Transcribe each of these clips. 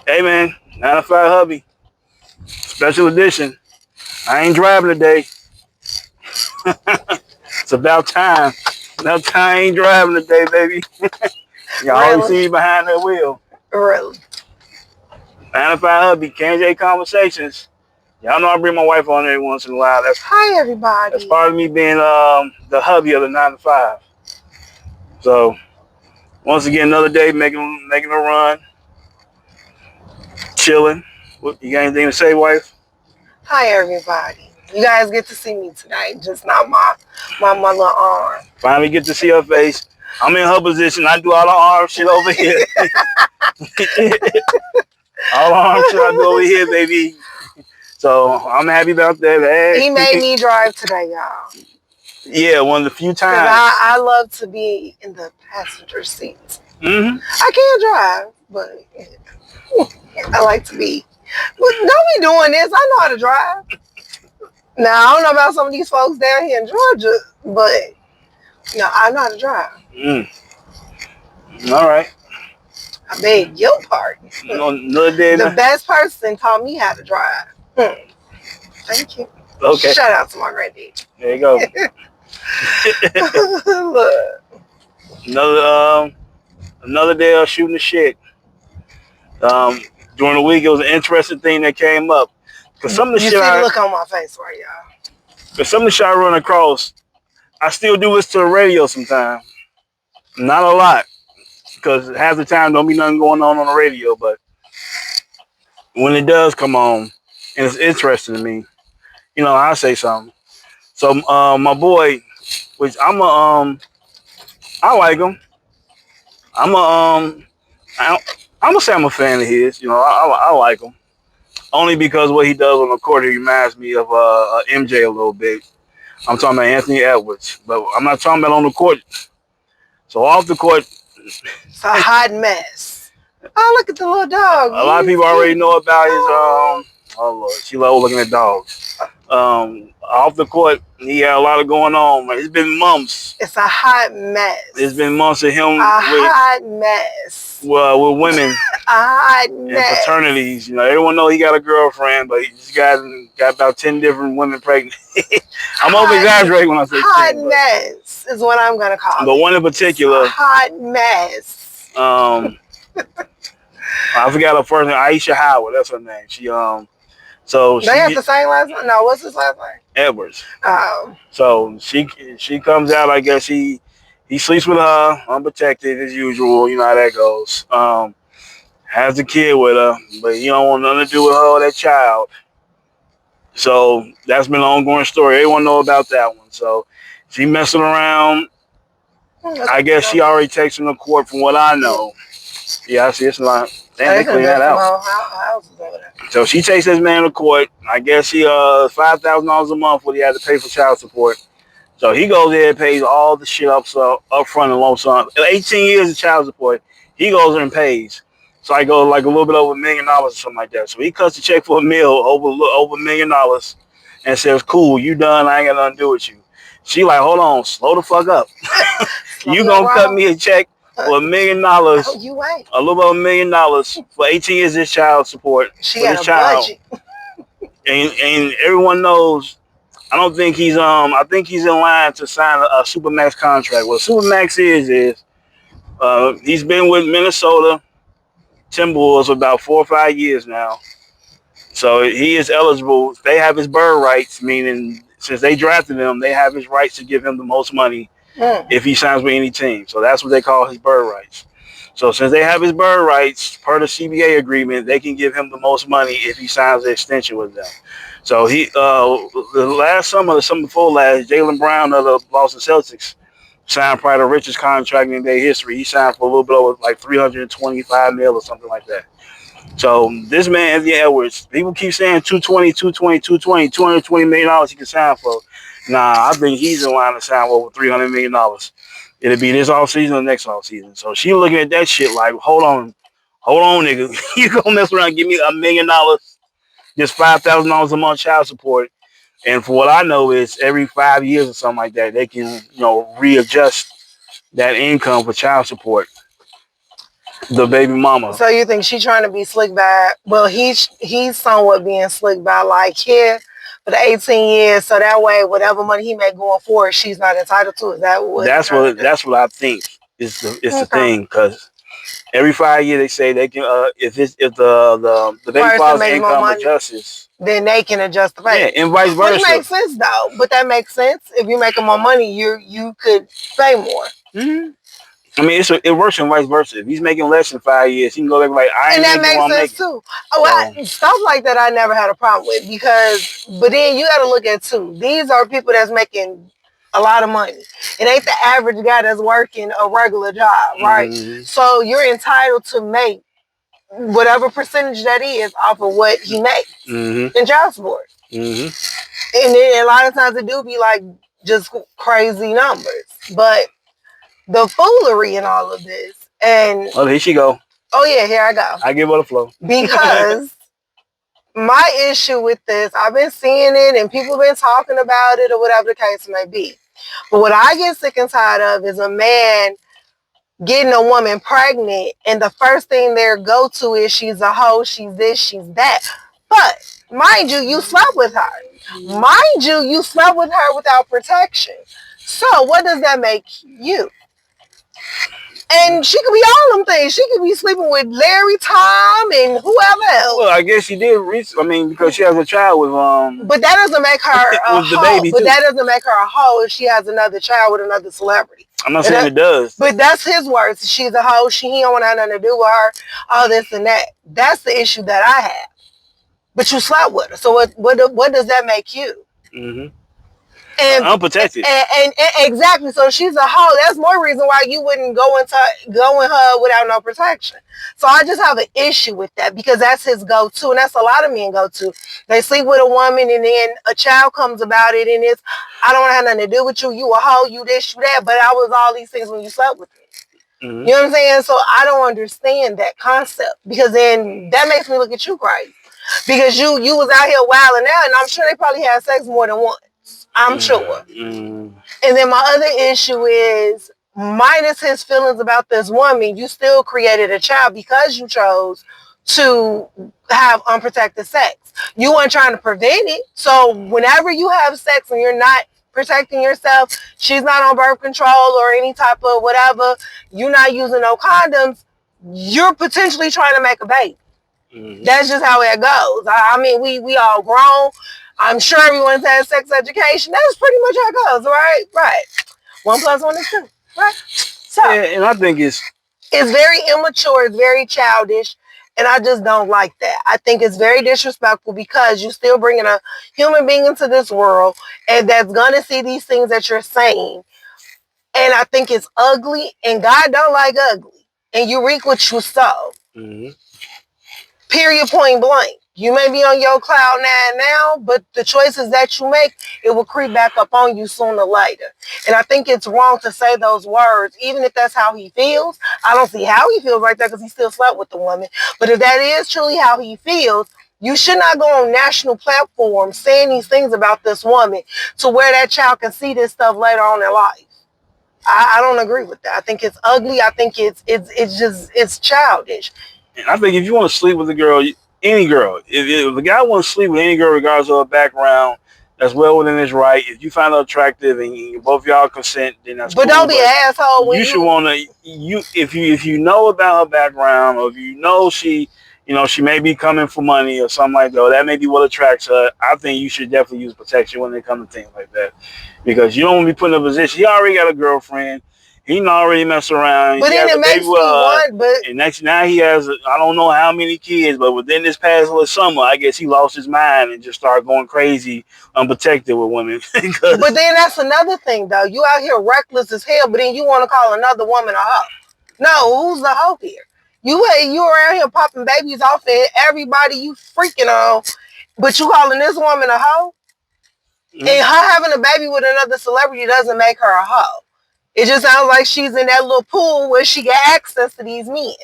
Hey man, 9 to 5 hubby, special edition. I ain't driving today. It's about time. About time I ain't driving today, baby. Y'all always see Really? me behind that wheel. Really? 9 to 5 hubby, K&J Conversations. Y'all know I bring my wife on every once in a while. Hi, That's everybody. part of me being the hubby of the 9 to 5. So once again, another day making a run, chilling. You got anything to say, wife? Hi, everybody. You guys get to see me tonight, just not my little arm. Finally get to see her face. I'm in her position. I do all the arm shit over here. All the arm shit I do over here, baby. So I'm happy about that. He made Hey. me drive today, y'all. Yeah, one of the few Because times. I love to be in the passenger seat. Mm-hmm. I can drive, but I like to be. But don't be doing this. I know how to drive. Now, I don't know about some of these folks down here in Georgia, but no, I know how to drive. Mm. All right. I beg your pardon. No, another day. The best person taught me how to drive. Thank you. Okay. Shout out to my granddaddy. There you go. Look, another another day of shooting the shit. Um, During the week, it was an interesting thing that came up. Cause some of the you shit see the look on my face, right, y'all? cause some of the shit I run across, I still do listen to the radio sometimes. Not a lot, because half the time don't be nothing going on the radio. But when it does come on, and it's interesting to me, I say something. So my boy, which I like him. I'm a I, I'm gonna say I'm a fan of his. I like him only because what he does on the court he reminds me of MJ a little bit. I'm talking about Anthony Edwards, but I'm not talking about on the court. So off the court, It's a hot mess. Oh, look at the little dog. a lot of He's people already cute. know about his oh Lord, she love looking at dogs. Off the court, he had a lot of going on. It's been months. It's a hot mess. It's been months of him A hot mess. with women A hot and mess. fraternities. Everyone know he got a girlfriend, but he just got about 10 different women pregnant. I'm over exaggerating when I say hot 10, mess is what I'm gonna call it. But one in particular, a hot mess. I forgot her first name, Aisha Howard. That's her name. So They have the same last name. No, what's his last name? Edwards. Oh. So she comes out. I guess he sleeps with her unprotected as usual. You know how that goes. Has a kid with her, but he don't want nothing to do with her or that child. So that's been an ongoing story. Everyone know about that one. So she messing around. I guess she already takes him to court from what I know. Yeah, I see it's not. Damn, they clean that out. So she takes this man to court. I guess she $5,000 a month what he had to pay for child support. So he goes there and pays all the shit up front and lump sum. 18 years of child support. He goes there and pays. So I go like a little bit over $1,000,000 or something like that. So he cuts the check for a meal over $1,000,000 and says, "Cool, you done. I ain't got nothing to do with you." She like, "Hold on, slow the fuck up. You gonna cut me a check for $1,000,000? Oh, you ain't. A little over $1,000,000 for 18 years of child support She for got this a child." budget. And everyone knows. I don't think he's I think he's in line to sign a Supermax contract. What Supermax is he's been with Minnesota Timberwolves for about 4 or 5 years now. So he is eligible. They have his bird rights, meaning since they drafted him, they have his rights to give him the most money if he signs with any team. So that's what they call his bird rights. So since they have his bird rights per the CBA agreement, they can give him the most money if he signs the extension with them. So the last summer, the summer before last, Jaylen Brown of the Boston Celtics signed probably the richest contract in their history. He signed for a little bit over like 325 mil or something like that. So this man, Anthony Edwards, people keep saying 220, 220, 220, $220 million he can sign for. Nah, I think he's in line to sign for over $300 million. It'll be this off season or next off season. So she looking at that shit like, hold on, nigga, you gonna mess around and give me $1,000,000, just $5,000 a month child support, and for what I know is every 5 years or something like that, they can readjust that income for child support. The baby mama. So you think she trying to be slick by? Well, he's somewhat being slick by, like, yeah, for the 18 years, so that way whatever money he make going forward, she's not entitled to. Is that what he's trying to do? That's what I think is the Okay. thing, because every 5 years they say they can if the baby Person father's makes more income money, adjusts, then they can adjust the yeah, pay. and vice Which versa. makes sense though. But that makes sense. If you're making more money, you could pay more. Mm-hmm. I mean, it works in vice versa. If he's making less than 5 years, he can go back like, I ain't And that making makes what I'm sense making. too. Oh, stuff like that I never had a problem with, because, but then you got to look at too. These are people that's making a lot of money. It ain't the average guy that's working a regular job, right? Mm-hmm. So you're entitled to make whatever percentage that is off of what he makes Mm-hmm. in child support. Mm-hmm. And then a lot of times it do be like just crazy numbers. But the foolery in all of this, and Oh, here she go. oh yeah, here I go. I give her the flow. Because my issue with this, I've been seeing it and people been talking about it or whatever the case may be. But what I get sick and tired of is a man getting a woman pregnant and the first thing their go-to is she's a hoe, she's this, she's that. But mind you, you slept with her. Mind you, you slept with her without protection. So what does that make you? And she could be all them things. She could be sleeping with Larry, Tom, and whoever else. Well, I guess she did reach. I mean, because she has a child with But that doesn't make her a with the hoe. baby But too. that doesn't make her a hoe if she has another child with another celebrity. I'm not saying it does. But that's his words. She's a hoe. He don't want to have nothing to do with her. All this and that. That's the issue that I have. But you slept with her. So what does that make you? Mm-hmm. And unprotected. And exactly. So she's a hoe. That's more reason why you wouldn't go in her without no protection. So I just have an issue with that, because that's his go-to, and that's a lot of men go-to. They sleep with a woman and then a child comes about it and it's, I don't want to have nothing to do with you. You a hoe, you this, you that, but I was all these things when you slept with me. Mm-hmm. You know what I'm saying? So I don't understand that concept, because then that makes me look at you crazy. Because you was out here wilding out, and I'm sure they probably had sex more than once. I'm sure. And then my other issue is, minus his feelings about this woman, you still created a child because you chose to have unprotected sex. You weren't trying to prevent it. So whenever you have sex and you're not protecting yourself, she's not on birth control or any type of whatever, you're not using no condoms, you're potentially trying to make a baby. That's just how it goes. I mean, we all grown. I'm sure everyone's had sex education. That's pretty much how it goes, right? Right. 1 + 1 is 2, right? So, yeah, and I think it's very immature. It's very childish, and I just don't like that. I think it's very disrespectful, because you're still bringing a human being into this world, and that's gonna see these things that you're saying. And I think it's ugly, and God don't like ugly. And you reap what you sow. Mm-hmm. Period, point blank. You may be on your cloud nine now, but the choices that you make, it will creep back up on you sooner or later. And I think it's wrong to say those words, even if that's how he feels. I don't see how he feels right there, because he still slept with the woman. But if that is truly how he feels, you should not go on national platforms saying these things about this woman to where that child can see this stuff later on in life. I don't agree with that. I think it's ugly. I think it's childish. And I think if you want to sleep with a girl, any girl, if a guy wants to sleep with any girl, regardless of her background, that's well within his right. If you find her attractive and both y'all consent, then that's but cool. Don't be an asshole. You should want to, if you know about her background, or if you know she may be coming for money or something like that, or that may be what attracts her, I think you should definitely use protection when it comes to things like that, because you don't want to be put in a position. He already got a girlfriend. He already mess around. But then it makes me want. And now he has, I don't know how many kids, but within this past little summer, I guess he lost his mind and just started going crazy, unprotected with women. But then that's another thing, though. You out here reckless as hell, but then you want to call another woman a hoe. No, who's the hoe here? You around here popping babies off and everybody you freaking on, but you calling this woman a hoe? Mm-hmm. And her having a baby with another celebrity doesn't make her a hoe. It just sounds like she's in that little pool where she got access to these men.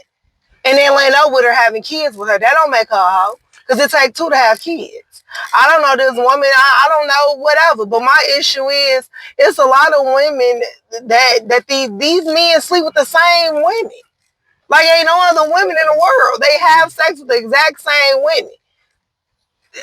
And then laying up with her, having kids with her. That don't make her a hoe. Because it takes two to have kids. I don't know this woman. I don't know whatever. But my issue is, it's a lot of women that these men sleep with the same women. Like, ain't no other women in the world. They have sex with the exact same women.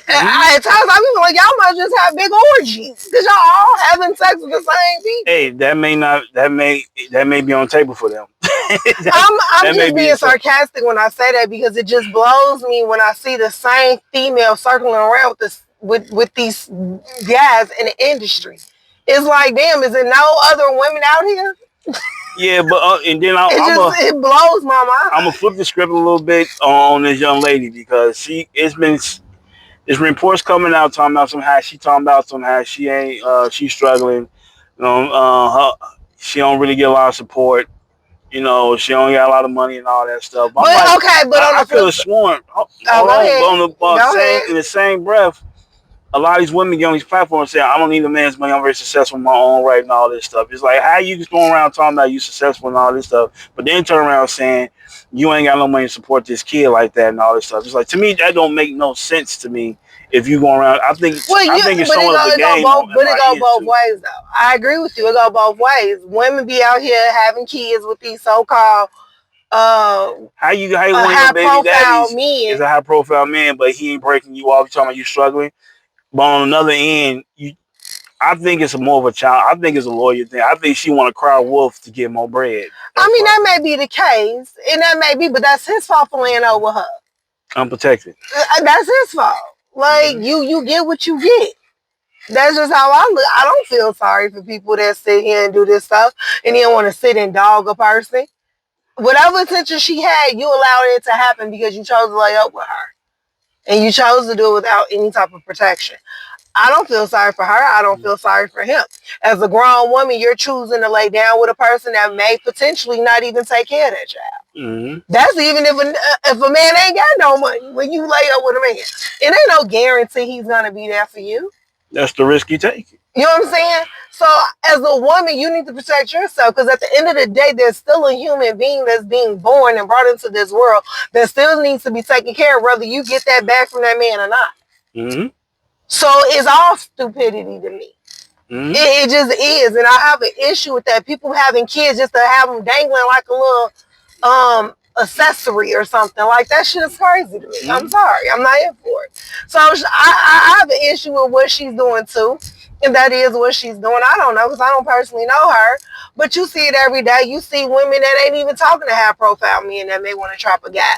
At times, I be like, y'all might just have big orgies because y'all all having sex with the same people. Hey, that may be on the table for them. I'm just being sarcastic when I say that because it just blows me when I see the same female circling around with these guys in the industry. It's like, damn, is there no other women out here? Yeah, but and then it blows my mind. I'm gonna flip the script a little bit on this young lady because there's reports coming out talking about somehow she ain't she's struggling. You know, she don't really get a lot of support. You know, she don't got a lot of money and all that stuff. But like, okay, but I could have sworn. In the same breath, a lot of these women get on these platforms saying, I don't need a man's money, I'm very successful in my own right and all this stuff. It's like, how you just going around talking about you successful and all this stuff, but then turn around saying you ain't got no money to support this kid like that and all this stuff. It's like, to me, that don't make no sense to me if you go around. I think it's somewhat of a game. But it go both ways, though. I agree with you. It go both ways. Women be out here having kids with these so-called how one of your baby daddies is a high profile man, but he ain't breaking you off, talking about you struggling. But on another end, I think it's more of a child. I think it's a lawyer thing. I think she want to cry wolf to get more bread. I mean, that may be the case, and that may be, but that's his fault for laying over her. Unprotected. That's his fault. Like, you get what you get. That's just how I look. I don't feel sorry for people that sit here and do this stuff and then want to sit and dog a person. Whatever intention she had, you allowed it to happen because you chose to lay up with her. And you chose to do it without any type of protection. I don't feel sorry for her. I don't feel sorry for him. As a grown woman, you're choosing to lay down with a person that may potentially not even take care of that child. That's even if a man ain't got no money when you lay up with a man. It ain't no guarantee he's going to be there for you. That's the risk you take. You know what I'm saying? So as a woman, you need to protect yourself because at the end of the day, there's still a human being that's being born and brought into this world that still needs to be taken care of, whether you get that back from that man or not. So it's all stupidity to me. It just is. And I have an issue with that. People having kids just to have them dangling like a little accessory or something. Like, that shit is crazy to me. I'm sorry. I'm not here for it. So I have an issue with what she's doing too. And that is what she's doing. I don't know because I don't personally know her. But you see it every day. You see women that ain't even talking to high profile men that may want to trap a guy.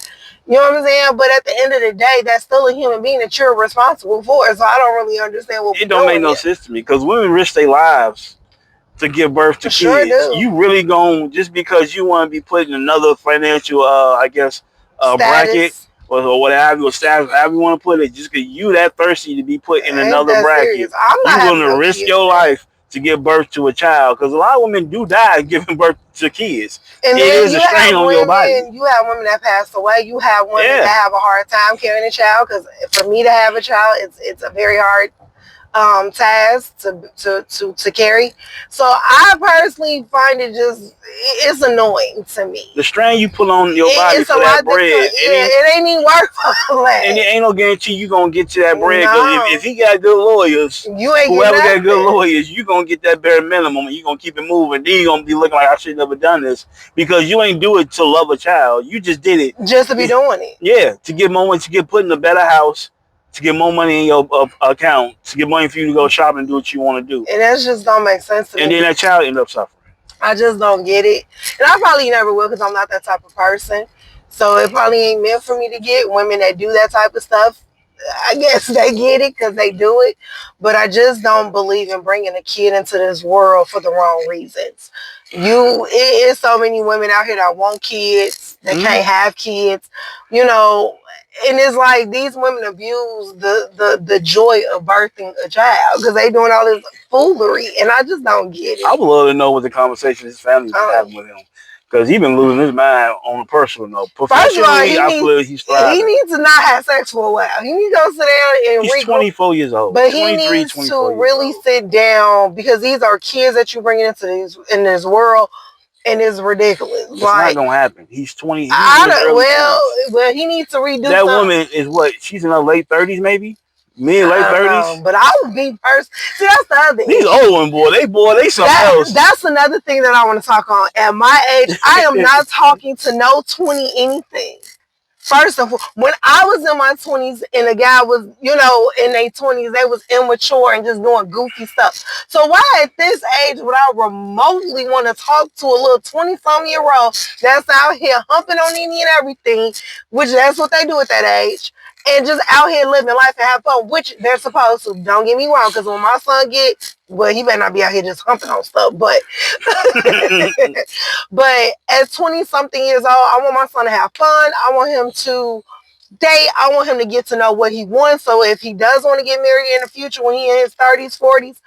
You know what I'm saying? But at the end of the day, that's still a human being that you're responsible for. So I don't really understand what it don't make no sense to me because women risk their lives to give birth to kids. Sure do. You really going just because you want to be put in another financial, bracket or whatever, status, however you want to put it, just because you that thirsty to be put in another bracket, you're going to risk your life to give birth to a child because a lot of women do die giving birth to kids. And it is a strain on your body. You have women that pass away. You have women that have a hard time carrying a child because for me to have a child, it's a very hard task to carry. So I personally find it's annoying to me. The strain you put on your body for that bread, it ain't even worth it. And it ain't no guarantee you gonna get to that bread. Because if he got good lawyers, whoever got good lawyers, you gonna get that bare minimum, and you gonna keep it moving. Then you gonna be looking like I should never done this because you ain't do it to love a child. You just did it just to be doing it. Yeah, to get more money, to get put in a better house, to get more money in your account, to get money for you to go shopping and do what you want to do. And that just don't make sense to me. And then that child end up suffering. I just don't get it. And I probably never will because I'm not that type of person. So it probably ain't meant for me to get. Women that do that type of stuff, I guess they get it because they do it. But I just don't believe in bringing a kid into this world for the wrong reasons. It is so many women out here that want kids, that can't have kids, you know. And it's like these women abuse the joy of birthing a child because they doing all this foolery, and I just don't get it. I would love to know what the conversation his family's been having with him because he's been losing his mind on a personal note. Professionally, I feel he's thriving. He needs to not have sex for a while. He needs to go sit down and He's 24 years old. But he needs to really sit down because these are kids that you're bringing into this world. And it's ridiculous. It's not gonna happen. He's 20. Well, he needs to redo that woman is what? She's in her late 30s, maybe. Mid late 30s. But I would be first. See, that's the other These issue. old one, they something else. That's another thing that I want to talk on. At my age, I am not talking to no 20 anything. First of all, when I was in my 20s and a guy was, in their 20s, they was immature and just doing goofy stuff. So why at this age would I remotely want to talk to a little 20-something-year-old that's out here humping on any and everything, which that's what they do at that age, and just out here living life and have fun, which they're supposed to. Don't get me wrong, because when my son gets, well, he better not be out here just humping on stuff, but but at 20-something years old, I want my son to have fun. I want him to date. I want him to get to know what he wants. So if he does want to get married in the future when he's in his 30s, 40s,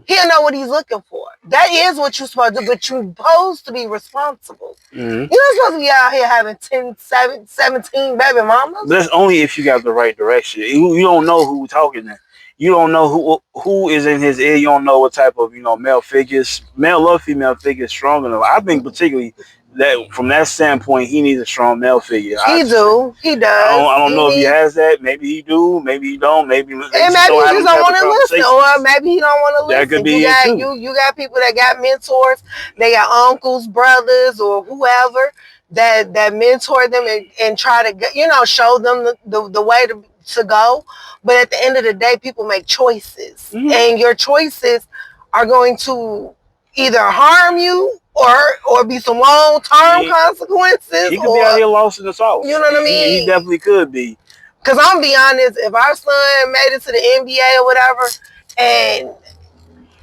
he'll know what he's looking for. That is what you're supposed to do, but you're supposed to be responsible. You're not supposed to be out here having 10, 17 baby mamas. That's only if you got the right direction. You don't know who's talking to. You don't know who is in his ear. You don't know what type of male figures, male or female figures strong enough. I think particularly that from that standpoint, he needs a strong male figure. He does. I don't know if he has that. Maybe he do. Maybe he don't. Maybe and maybe he just don't want to listen, or maybe he don't want to listen. That could be it too. You got people that got mentors. They got uncles, brothers, or whoever that mentor them and try to show them the way to go. But at the end of the day, people make choices, and your choices are going to either harm you or be some long-term consequences. He could be out here lost in the sauce. You know what I mean? He definitely could be. Because I'm be honest, if our son made it to the NBA or whatever,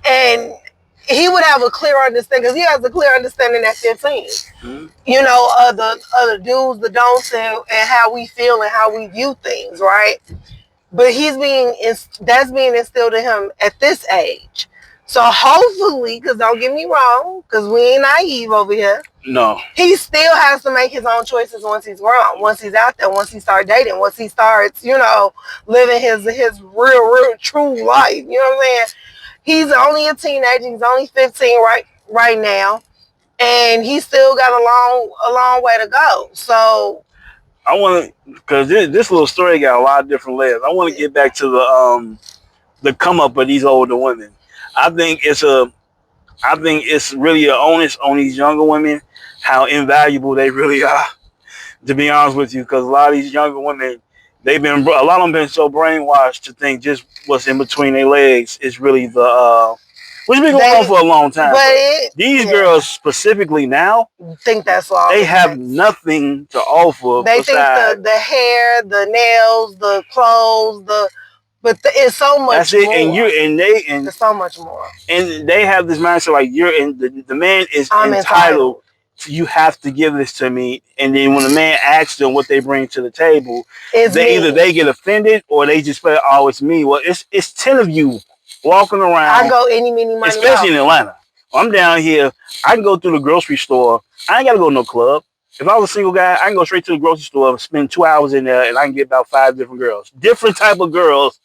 and he would have a clear understanding, because he has a clear understanding at 15. Of the do's, the don'ts, and how we feel and how we view things, right? But that's being instilled in him at this age. So hopefully, because don't get me wrong, because we ain't naive over here. No. He still has to make his own choices once he's grown, once he's out there, once he starts dating, once he starts, living his real, true life. You know what I'm saying? He's only a teenager. He's only 15 right now. And he's still got a long way to go. So I want to, because this little story got a lot of different layers. I want to get back to the come up of these older women. I think it's really an onus on these younger women how invaluable they really are. To be honest with you, because a lot of these younger women, a lot of them been so brainwashed to think just what's in between their legs is really which been going on for a long time. But these girls specifically now think that's all. They have nothing to offer. They think the hair, the nails, the clothes, but it's so much that's more. It, and there's so much more. And they have this mindset like the man is entitled. You have to give this to me. And then when the man asks them what they bring to the table, either they get offended or they just say, "Oh, it's me." Well, it's 10 of you walking around. I go any, many, money, especially in Atlanta. I'm down here. I can go through the grocery store. I ain't got to go to no club. If I was a single guy, I can go straight to the grocery store and spend 2 hours in there, and I can get about 5 different girls. Different type of girls.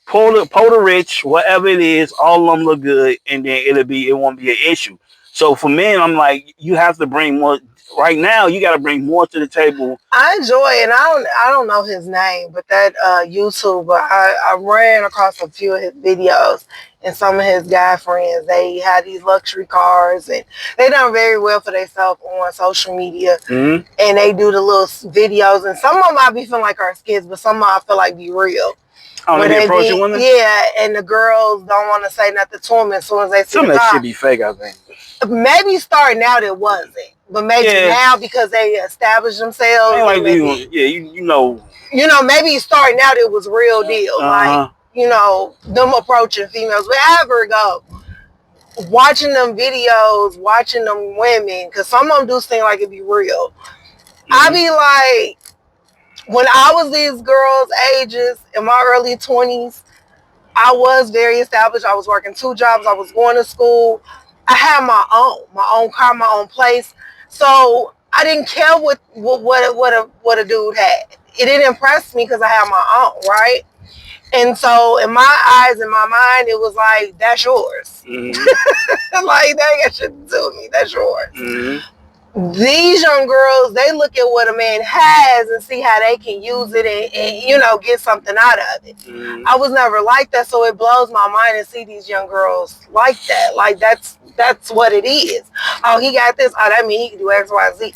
Pull the rich, whatever it is, all of them look good, and then it won't be an issue. So for men, I'm like, you have to bring more. Right now, you got to bring more to the table. I enjoy it, and I don't know his name, but that YouTuber, I ran across a few of his videos, and some of his guy friends, they had these luxury cars, and they done very well for themselves on social media, and they do the little videos, and some of them I be feeling like are skits, but some of them I feel like be real. Oh, they approaching women? Yeah, and the girls don't want to say nothing to them as soon as they see some of that shit be fake, I think. Maybe starting out it wasn't. But maybe now because they established themselves. Like maybe, you know. Maybe starting out it was real deal. Like, them approaching females. Wherever it go. Watching them videos, watching them women, because some of them do seem like it be real. I be like, when I was these girls' ages, in my early 20s, I was very established. I was working 2 jobs. I was going to school. I had my own car, my own place. So I didn't care what a dude had. It didn't impress me because I had my own, right? And so in my eyes, in my mind, it was like, that's yours. Like, that ain't got shit to do with me. That's yours. these young girls, they look at what a man has and see how they can use it and you know, get something out of it. I was never like that, so it blows my mind to see these young girls like that. Like that's what it is. Oh, he got this. Oh, that means he can do X, Y, Z.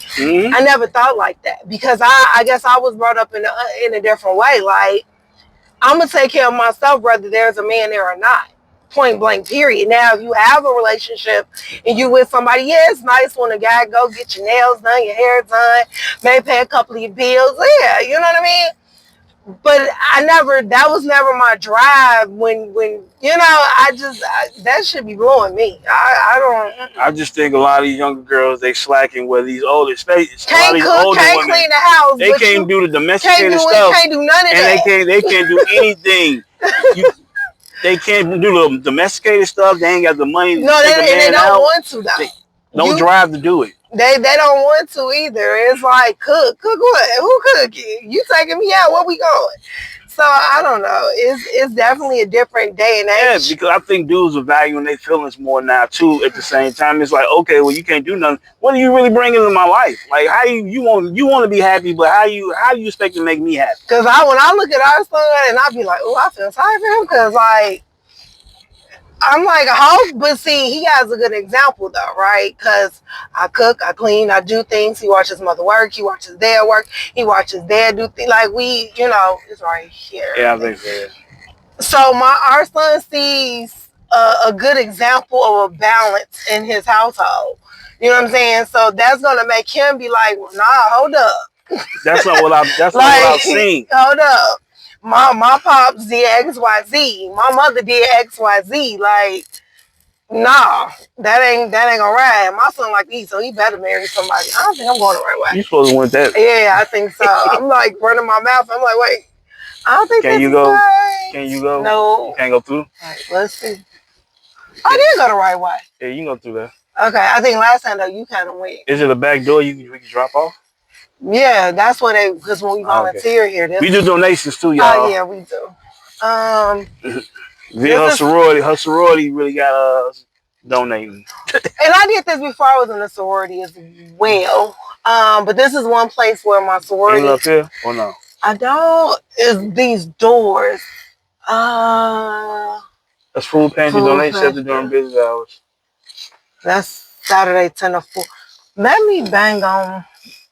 I never thought like that because I guess I was brought up in a different way. Like, I'm gonna take care of myself whether there's a man there or not. Point blank, period. Now, if you have a relationship and you with somebody, yeah, it's nice when a guy go get your nails done, your hair done, maybe pay a couple of your bills. Yeah, you know what I mean? But that was never my drive when you know, that should be blowing me. I don't. I just think a lot of these younger girls, they slacking with these older states. A lot Can't of these cook, older can't women, clean the house. they can't do the domesticated stuff. Can't do none of and that. they can't do anything. They can't do the domesticated stuff. They ain't got the money to take a man they don't out. want to though. They don't drive to do it. They don't want to either. It's like cook what? Who cooking? You taking me out? Where we going? So I don't know. It's definitely a different day and age. Yeah, because I think dudes are valuing their feelings more now too. At the same time, it's like, okay, well, you can't do nothing. What are you really bringing into my life? Like, how you want to be happy, but how you expect to make me happy? Because when I look at our son and I be like, oh, I feel sorry for him because like. I'm like, how? But see, he has a good example though, right? Because I cook, I clean, I do things. He watches mother work. He watches dad work. He watches dad do things. Like we, you know, it's right here. Yeah, I think so. So our son sees a good example of a balance in his household. You know what I'm saying? So that's gonna make him be like, well, nah, hold up. That's not what I've seen. Hold up. My pops did XYZ. My mother did XYZ. Like, nah, that ain't gonna ride. My son like these, so he better marry somebody. I don't think I'm going the right way. You supposed to want that. Yeah, I think so. I'm like running my mouth. I'm like, wait, I don't think Can you go? Right. Can you go? No. You can't go through? All right, let's see. I did go the right way. Yeah, you can go through there. Okay, I think last time though you kind of went. Is it a back door we can drop off? Yeah, that's what because when we volunteer here, we do donations too, y'all. Oh yeah, we do. Her sorority really got us donating. And I did this before I was in the sorority as well. But this is one place where my sorority. Ain't up here or no? I don't. Is these doors. That's food pantry donation after during business hours. That's Saturday 10 to 4. Let me bang on.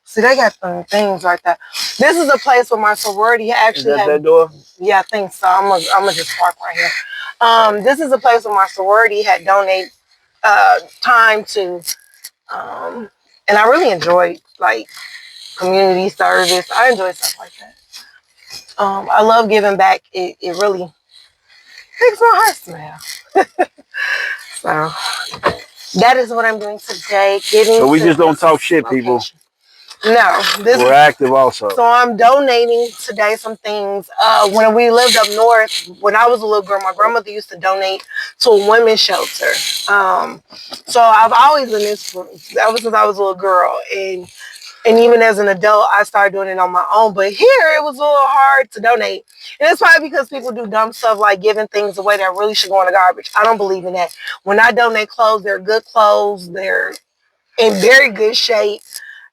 See, they got some things right there. This is a place where my sorority actually. Is that door? Yeah, I think so. I'm gonna just park right here. This is a place where my sorority had donated time to, and I really enjoyed like community service. I enjoy stuff like that. I love giving back. It really makes my heart smile. So that is what I'm doing today. So we just don't talk shit, people. No, we're active also. So I'm donating today some things. When we lived up north, when I was a little girl, my grandmother used to donate to a women's shelter. So I've always been this ever since I was a little girl, and even as an adult, I started doing it on my own. But here, it was a little hard to donate. And it's probably because people do dumb stuff like giving things away that really should go in the garbage. I don't believe in that. When I donate clothes, they're good clothes. They're in very good shape.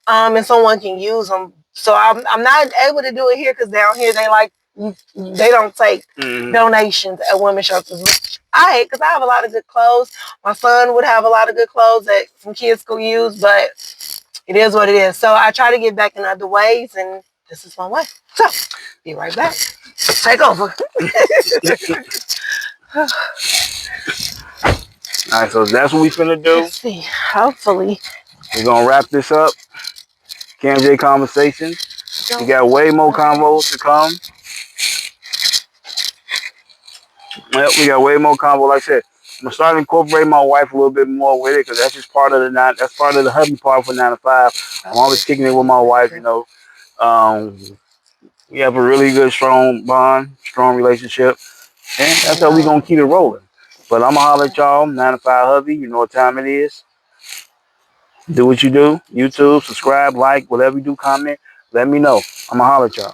And someone can use them. So I'm not able to do it here because down here they don't take donations at women's shelters. Which I hate because I have a lot of good clothes. My son would have a lot of good clothes that some kids could use, but it is what it is. So I try to get back in other ways, and this is one way. So be right back. Take over. All right, so that's what we finna do. Let's see. Hopefully. We're gonna wrap this up. K&J Conversations. We got way more convos to come. Yep, we got way more convo. Like I said, I'm gonna start incorporating my wife a little bit more with it because that's just part of the hubby part for 9 to 5. I'm always kicking it with my wife, you know. We have a really good, strong bond, strong relationship, and that's how we gonna keep it rolling. But I'm gonna holler at y'all, 9 to 5 hubby. You know what time it is. Do what you do. YouTube, subscribe, like, whatever you do, comment. Let me know. I'm gonna holler at y'all.